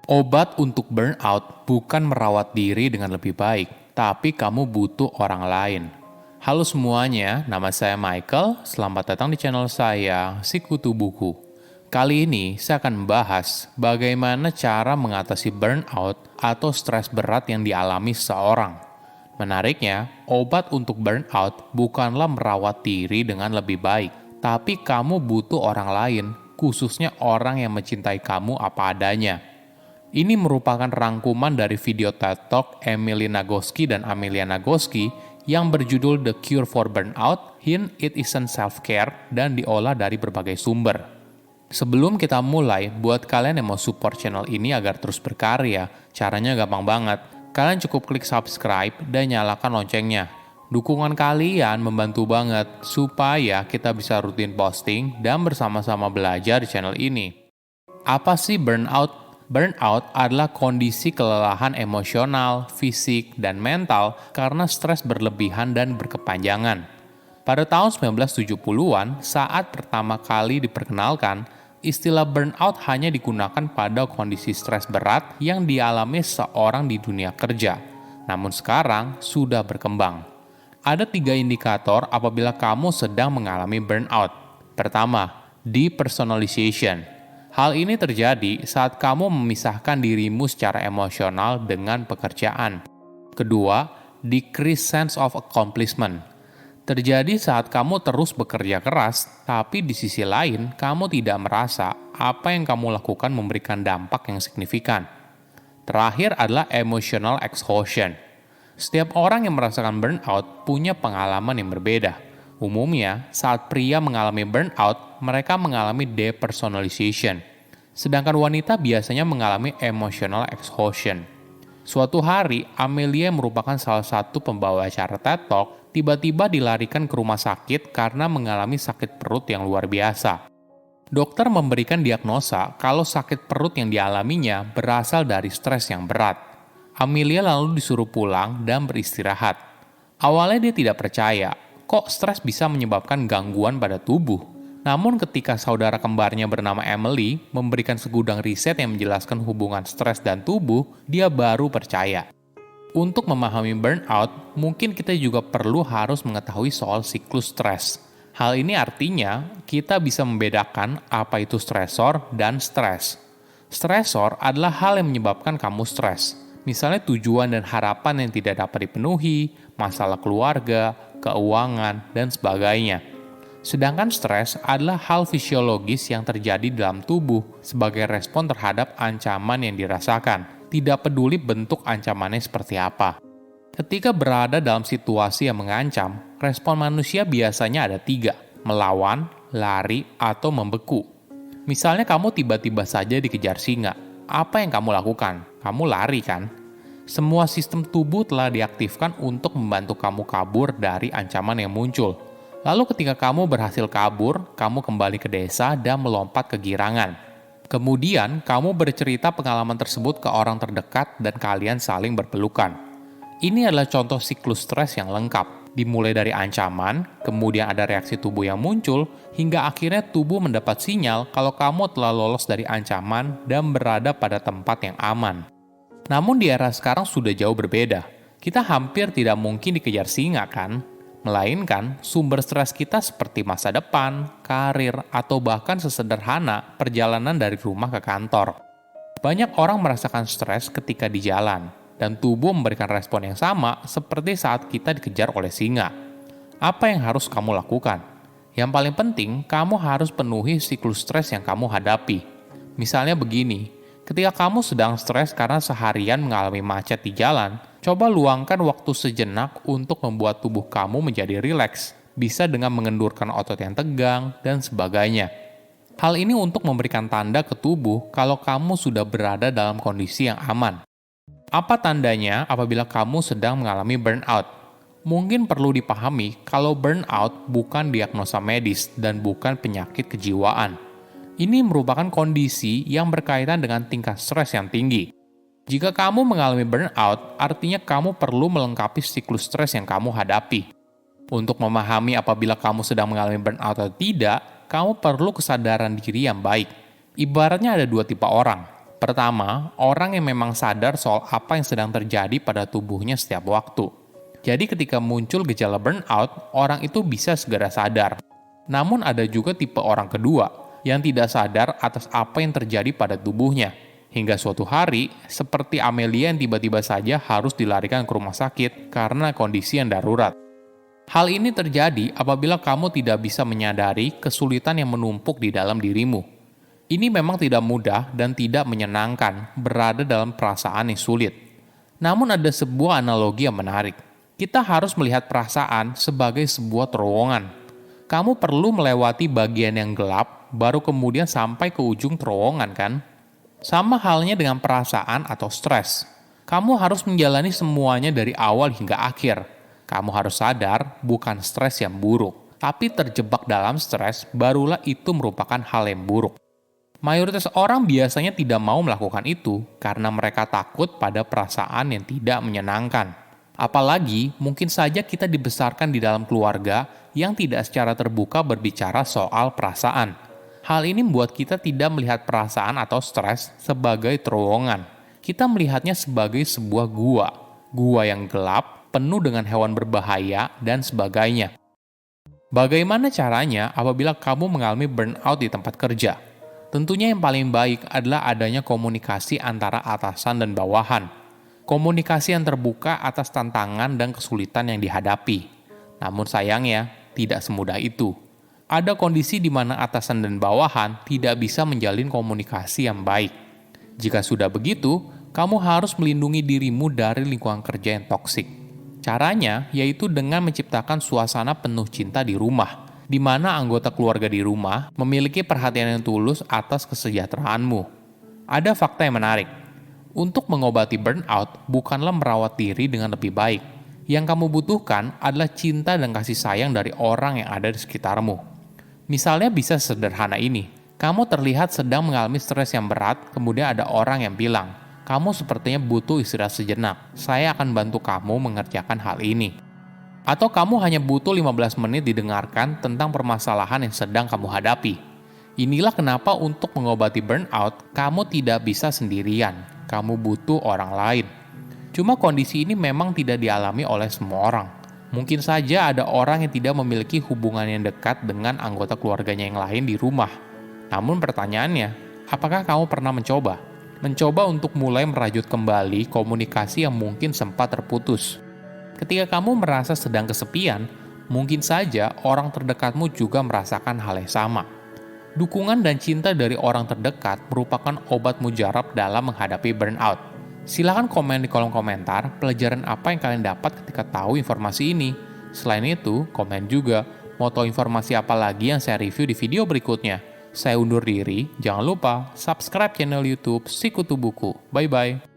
Obat untuk burnout bukan merawat diri dengan lebih baik, tapi kamu butuh orang lain. Halo semuanya, nama saya Michael. Selamat datang di channel saya, Sikutu Buku. Kali ini saya akan membahas bagaimana cara mengatasi burnout atau stres berat yang dialami seseorang. Menariknya, obat untuk burnout bukanlah merawat diri dengan lebih baik, tapi kamu butuh orang lain, khususnya orang yang mencintai kamu apa adanya. Ini merupakan rangkuman dari video TED Talk Emily Nagoski dan Amelia Nagoski yang berjudul The Cure for Burnout, Hint It Isn't Self-Care, dan diolah dari berbagai sumber. Sebelum kita mulai, buat kalian yang mau support channel ini agar terus berkarya, caranya gampang banget. Kalian cukup klik subscribe dan nyalakan loncengnya. Dukungan kalian membantu banget supaya kita bisa rutin posting dan bersama-sama belajar di channel ini. Apa sih burnout? Burnout adalah kondisi kelelahan emosional, fisik, dan mental karena stres berlebihan dan berkepanjangan. Pada tahun 1970-an, saat pertama kali diperkenalkan, istilah burnout hanya digunakan pada kondisi stres berat yang dialami seorang di dunia kerja. Namun sekarang sudah berkembang. Ada 3 indikator apabila kamu sedang mengalami burnout. Pertama, depersonalization. Hal ini terjadi saat kamu memisahkan dirimu secara emosional dengan pekerjaan. Kedua, decreased sense of accomplishment. Terjadi saat kamu terus bekerja keras, tapi di sisi lain kamu tidak merasa apa yang kamu lakukan memberikan dampak yang signifikan. Terakhir adalah emotional exhaustion. Setiap orang yang merasakan burnout punya pengalaman yang berbeda. Umumnya, saat pria mengalami burnout, mereka mengalami depersonalization. Sedangkan wanita biasanya mengalami emotional exhaustion. Suatu hari, Amelia yang merupakan salah satu pembawa acara TED Talk tiba-tiba dilarikan ke rumah sakit karena mengalami sakit perut yang luar biasa. Dokter memberikan diagnosa kalau sakit perut yang dialaminya berasal dari stres yang berat. Amelia lalu disuruh pulang dan beristirahat. Awalnya dia tidak percaya, kok stres bisa menyebabkan gangguan pada tubuh? Namun ketika saudara kembarnya bernama Emily memberikan segudang riset yang menjelaskan hubungan stres dan tubuh, dia baru percaya. Untuk memahami burnout, mungkin kita juga perlu harus mengetahui soal siklus stres. Hal ini artinya kita bisa membedakan apa itu stresor dan stres. Stresor adalah hal yang menyebabkan kamu stres. Misalnya tujuan dan harapan yang tidak dapat dipenuhi, masalah keluarga, keuangan, dan sebagainya. Sedangkan stres adalah hal fisiologis yang terjadi dalam tubuh sebagai respon terhadap ancaman yang dirasakan, tidak peduli bentuk ancamannya seperti apa. Ketika berada dalam situasi yang mengancam, respon manusia biasanya ada 3, melawan, lari, atau membeku. Misalnya kamu tiba-tiba saja dikejar singa, apa yang kamu lakukan? Kamu lari kan? Semua sistem tubuh telah diaktifkan untuk membantu kamu kabur dari ancaman yang muncul. Lalu ketika kamu berhasil kabur, kamu kembali ke desa dan melompat ke girangan. Kemudian, kamu bercerita pengalaman tersebut ke orang terdekat dan kalian saling berpelukan. Ini adalah contoh siklus stres yang lengkap. Dimulai dari ancaman, kemudian ada reaksi tubuh yang muncul, hingga akhirnya tubuh mendapat sinyal kalau kamu telah lolos dari ancaman dan berada pada tempat yang aman. Namun di era sekarang sudah jauh berbeda. Kita hampir tidak mungkin dikejar singa kan? Melainkan sumber stres kita seperti masa depan, karir, atau bahkan sesederhana perjalanan dari rumah ke kantor. Banyak orang merasakan stres ketika di jalan, dan tubuh memberikan respon yang sama seperti saat kita dikejar oleh singa. Apa yang harus kamu lakukan? Yang paling penting, kamu harus penuhi siklus stres yang kamu hadapi. Misalnya begini, ketika kamu sedang stres karena seharian mengalami macet di jalan, coba luangkan waktu sejenak untuk membuat tubuh kamu menjadi rileks, bisa dengan mengendurkan otot yang tegang, dan sebagainya. Hal ini untuk memberikan tanda ke tubuh kalau kamu sudah berada dalam kondisi yang aman. Apa tandanya apabila kamu sedang mengalami burnout? Mungkin perlu dipahami kalau burnout bukan diagnosa medis dan bukan penyakit kejiwaan. Ini merupakan kondisi yang berkaitan dengan tingkat stres yang tinggi. Jika kamu mengalami burnout, artinya kamu perlu melengkapi siklus stres yang kamu hadapi. Untuk memahami apabila kamu sedang mengalami burnout atau tidak, kamu perlu kesadaran diri yang baik. Ibaratnya ada 2 tipe orang. Pertama, orang yang memang sadar soal apa yang sedang terjadi pada tubuhnya setiap waktu. Jadi ketika muncul gejala burnout, orang itu bisa segera sadar. Namun ada juga tipe orang kedua, yang tidak sadar atas apa yang terjadi pada tubuhnya. Hingga suatu hari, seperti Amelia yang tiba-tiba saja harus dilarikan ke rumah sakit karena kondisi yang darurat. Hal ini terjadi apabila kamu tidak bisa menyadari kesulitan yang menumpuk di dalam dirimu. Ini memang tidak mudah dan tidak menyenangkan berada dalam perasaan yang sulit. Namun ada sebuah analogi yang menarik. Kita harus melihat perasaan sebagai sebuah terowongan. Kamu perlu melewati bagian yang gelap, baru kemudian sampai ke ujung terowongan kan? Sama halnya dengan perasaan atau stres. Kamu harus menjalani semuanya dari awal hingga akhir. Kamu harus sadar bukan stres yang buruk, tapi terjebak dalam stres barulah itu merupakan hal yang buruk. Mayoritas orang biasanya tidak mau melakukan itu karena mereka takut pada perasaan yang tidak menyenangkan. Apalagi mungkin saja kita dibesarkan di dalam keluarga yang tidak secara terbuka berbicara soal perasaan. Hal ini membuat kita tidak melihat perasaan atau stres sebagai terowongan. Kita melihatnya sebagai sebuah gua yang gelap, penuh dengan hewan berbahaya, dan sebagainya. Bagaimana caranya apabila kamu mengalami burnout di tempat kerja? Tentunya yang paling baik adalah adanya komunikasi antara atasan dan bawahan. Komunikasi yang terbuka atas tantangan dan kesulitan yang dihadapi. Namun sayangnya, tidak semudah itu. Ada kondisi di mana atasan dan bawahan tidak bisa menjalin komunikasi yang baik. Jika sudah begitu, kamu harus melindungi dirimu dari lingkungan kerja yang toksik. Caranya yaitu dengan menciptakan suasana penuh cinta di rumah, di mana anggota keluarga di rumah memiliki perhatian yang tulus atas kesejahteraanmu. Ada fakta yang menarik. Untuk mengobati burnout bukanlah merawat diri dengan lebih baik. Yang kamu butuhkan adalah cinta dan kasih sayang dari orang yang ada di sekitarmu. Misalnya bisa sederhana ini. Kamu terlihat sedang mengalami stres yang berat, kemudian ada orang yang bilang, "Kamu sepertinya butuh istirahat sejenak. Saya akan bantu kamu mengerjakan hal ini." Atau kamu hanya butuh 15 menit didengarkan tentang permasalahan yang sedang kamu hadapi. Inilah kenapa untuk mengobati burnout, kamu tidak bisa sendirian. Kamu butuh orang lain. Cuma kondisi ini memang tidak dialami oleh semua orang. Mungkin saja ada orang yang tidak memiliki hubungan yang dekat dengan anggota keluarganya yang lain di rumah. Namun pertanyaannya, apakah kamu pernah mencoba? Mencoba untuk mulai merajut kembali komunikasi yang mungkin sempat terputus. Ketika kamu merasa sedang kesepian, mungkin saja orang terdekatmu juga merasakan hal yang sama. Dukungan dan cinta dari orang terdekat merupakan obat mujarab dalam menghadapi burnout. Silahkan komen di kolom komentar pelajaran apa yang kalian dapat ketika tahu informasi ini. Selain itu, komen juga mau tahu informasi apa lagi yang saya review di video berikutnya. Saya undur diri, jangan lupa subscribe channel YouTube Sikutu Buku. Bye-bye.